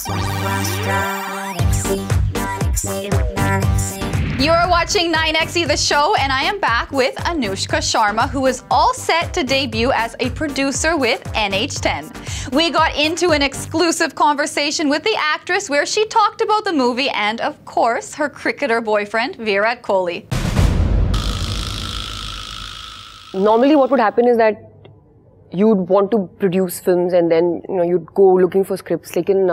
You are watching 9XE The Show, and I am back with Anushka Sharma, who is all set to debut as a producer with NH10. We got into an exclusive conversation with the actress where she talked about the movie and, of course, her cricketer boyfriend, Virat Kohli. Normally what would happen is that you'd want to produce films and then you'd go looking for scripts. लेकिन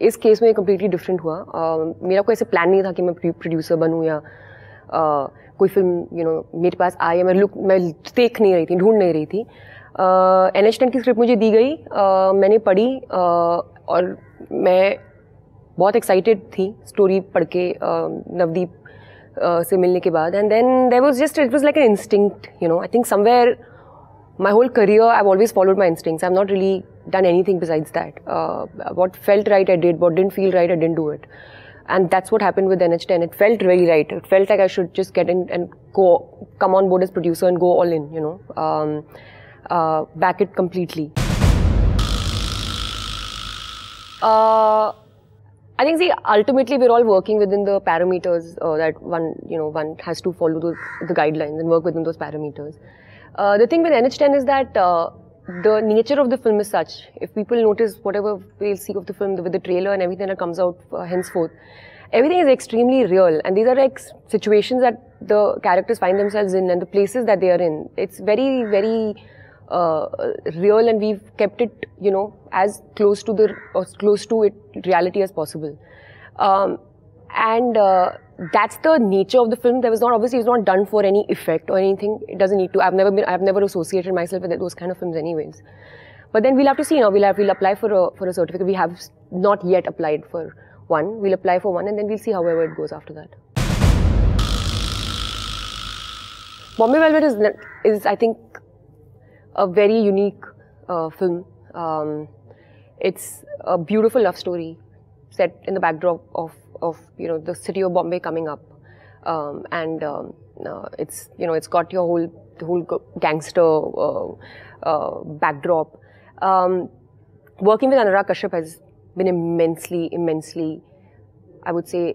इस case में completely different हुआ. मेरा कोई ऐसे plan नहीं था कि मैं producer बनूँ या कोई film मेरे पास आए. मैं देख नहीं रही थी, ढूंढ नहीं रही थी. NH10 की script मुझे दी गई, मैंने पढ़ी और मैं बहुत excited थी story पढ़ के नवदीप से मिलने के बाद. And then it was like an instinct, I think somewhere my whole career I've always followed my instincts. I've not really done anything besides that. What felt right I did, what didn't feel right I didn't do it. And that's what happened with NH10. It felt really right. It felt like I should just get in and come on board as producer and go all in, back it completely. I think, ultimately we're all working within the parameters that one has to follow the guidelines and work within those parameters. The thing with NH10 is that the nature of the film is such, if people notice whatever they'll see of the film with the trailer and everything that comes out henceforth, everything is extremely real, and these are like situations that the characters find themselves in and the places that they are in. It's very, very real, and we've kept it, as close to reality as possible. That's the nature of the film. Obviously it's not done for any effect or anything. It doesn't need to. I've never associated myself with those kind of films anyways. But then we'll have to see now. We'll apply for a certificate. We have not yet applied for one. We'll apply for one and then we'll see however it goes after that. Bombay Velvet is I think a very unique film. It's a beautiful love story set in the backdrop of the city of Bombay coming up, it's got the whole gangster backdrop. Working with Anurag Kashyap has been immensely, I would say,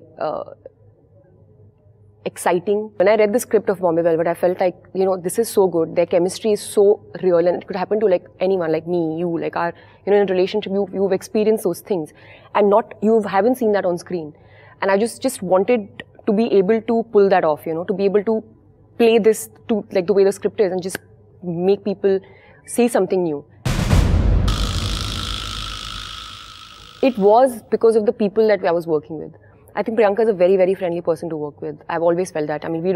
exciting. When I read the script of Bombay Velvet, I felt like, this is so good. Their chemistry is so real, and it could happen to like anyone, like me, you, like our, in a relationship, you've experienced those things, and you haven't seen that on screen. And I just wanted to be able to pull that off, to be able to play this to like the way the script is and just make people say something new. It was because of the people that I was working with. I think Priyanka is a very, very friendly person to work with. I've always felt that. I mean, we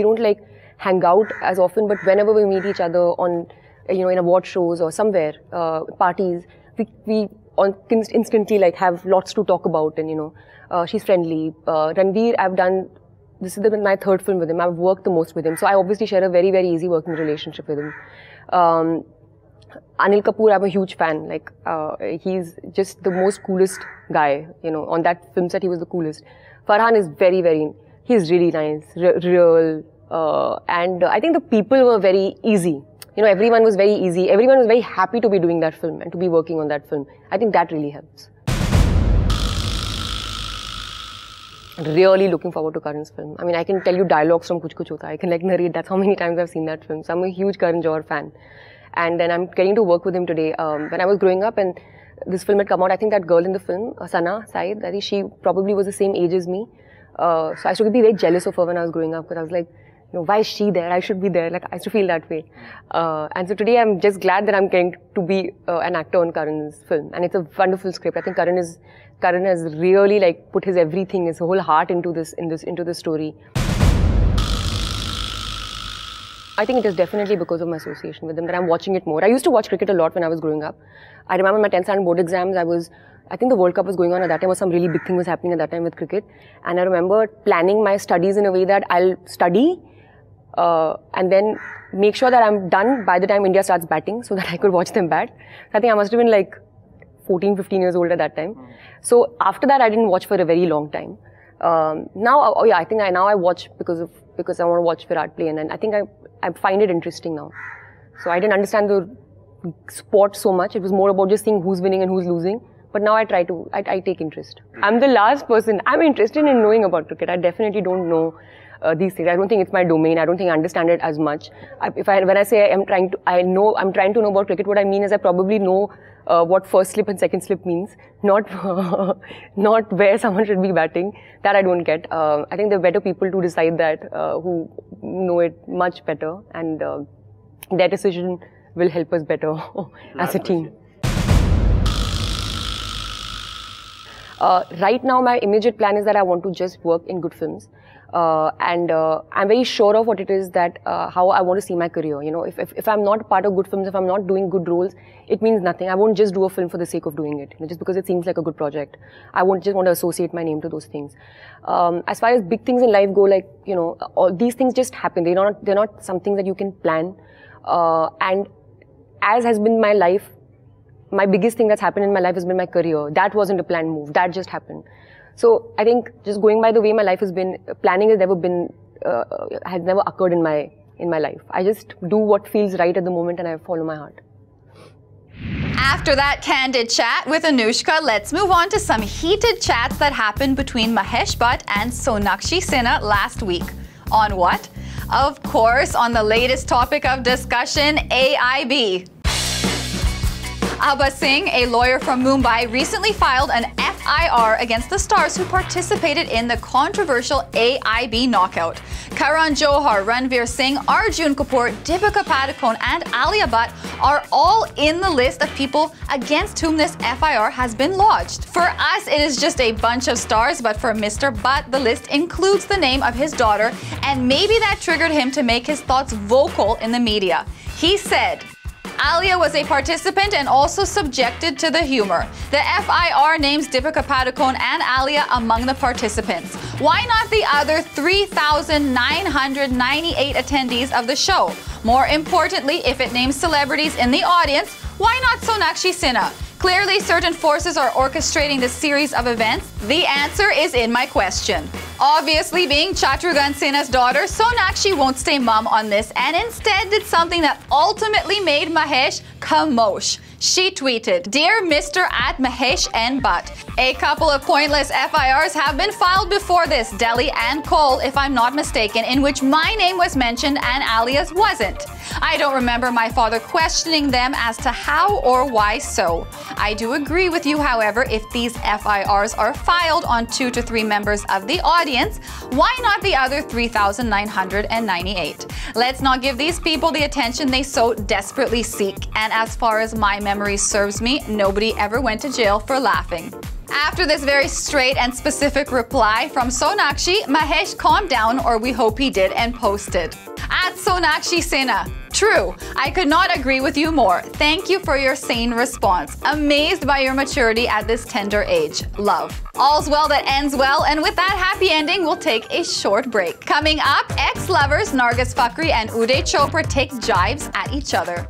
don't like hang out as often, but whenever we meet each other on, in award shows or somewhere, parties, we instantly like have lots to talk about, and she's friendly. Ranveer, this is my third film with him. I've worked the most with him, so I obviously share a very, very easy working relationship with him. Anil Kapoor, I'm a huge fan. Like, he's just the most coolest guy, on that film set he was the coolest. Farhan is he's really nice, real, and I think the people were very easy. Everyone was very easy. Everyone was very happy to be doing that film and to be working on that film. I think that really helps. Really looking forward to Karan's film. I mean, I can tell you dialogues from Kuch Kuch Hota. I can like narrate. That's how many times I've seen that film. So I'm a huge Karan Johar fan. And then I'm getting to work with him today. When I was growing up and this film had come out, I think that girl in the film, Sana Said, I think she probably was the same age as me. So I used to be very jealous of her when I was growing up because I was like, why is she there? I should be there. Like, I used to feel that way. And so today I'm just glad that I'm getting to be an actor on Karan's film. And it's a wonderful script. I think Karan has really like put his everything, his whole heart into this story. I think it is definitely because of my association with him that I'm watching it more. I used to watch cricket a lot when I was growing up. I remember my 10th standard board exams, I think the World Cup was going on at that time, or some really big thing was happening at that time with cricket. And I remember planning my studies in a way that I'll study, and then make sure that I'm done by the time India starts batting so that I could watch them bat. I think I must have been like 14, 15 years old at that time. So after that, I didn't watch for a very long time. Now, I think now I watch because I want to watch Virat play, and I think I find it interesting now. So I didn't understand the sport so much. It was more about just seeing who's winning and who's losing. But now I take interest. I'm the last person. I'm interested in knowing about cricket. I definitely don't know these things. I don't think it's my domain. I don't think I understand it as much. When I say I'm trying to know about cricket, what I mean is I probably know what first slip and second slip means, not not where someone should be batting. That I don't get. I think there are better people to decide that, who know it much better, and their decision will help us better as a team. Right now, my immediate plan is that I want to just work in good films. And I'm very sure of what it is that, how I want to see my career. You know, if I'm not part of good films, if I'm not doing good roles, it means nothing. I won't just do a film for the sake of doing it, you know, just because it seems like a good project. I won't just want to associate my name to those things. As far as big things in life go, like, you know, all these things just happen. They're not something that you can plan. And as has been my life, my biggest thing that's happened in my life has been my career. That wasn't a planned move. That just happened. So I think just going by the way my life has been, planning has never occurred in my life. I just do what feels right at the moment and I follow my heart. After that candid chat with Anushka, let's move on to some heated chats that happened between Mahesh Bhatt and Sonakshi Sinha last week. On what? Of course, on the latest topic of discussion, AIB. Abha Singh, a lawyer from Mumbai, recently filed an FIR against the stars who participated in the controversial AIB knockout. Karan Johar, Ranveer Singh, Arjun Kapoor, Deepika Padukone and Alia Bhatt are all in the list of people against whom this FIR has been lodged. For us, it is just a bunch of stars, but for Mr. Bhatt, the list includes the name of his daughter, and maybe that triggered him to make his thoughts vocal in the media. He said, Alia was a participant and also subjected to the humor. The FIR names Deepika Padukone and Alia among the participants. Why not the other 3,998 attendees of the show? More importantly, if it names celebrities in the audience, why not Sonakshi Sinha? Clearly, certain forces are orchestrating this series of events. The answer is in my question. Obviously, being Shatrughan Sinha's daughter, Sonakshi won't stay mum on this and instead did something that ultimately made Mahesh kamosh. She tweeted, "Dear Mr. at Mahesh N. Bhatt, a couple of pointless FIRs have been filed before this, Delhi and Cole, if I'm not mistaken, in which my name was mentioned and Alia's wasn't. I don't remember my father questioning them as to how or why so. I do agree with you, however, if these FIRs are filed on 2 to 3 members of the audience, why not the other 3,998? Let's not give these people the attention they so desperately seek. And as far as my memory serves me, nobody ever went to jail for laughing." After this very straight and specific reply from Sonakshi, Mahesh calmed down, or we hope he did, and posted, "At Sonakshi Sinha, true, I could not agree with you more. Thank you for your sane response. Amazed by your maturity at this tender age. Love." All's well that ends well, and with that happy ending, we'll take a short break. Coming up, ex-lovers Nargis Fakhri and Uday Chopra take jibes at each other.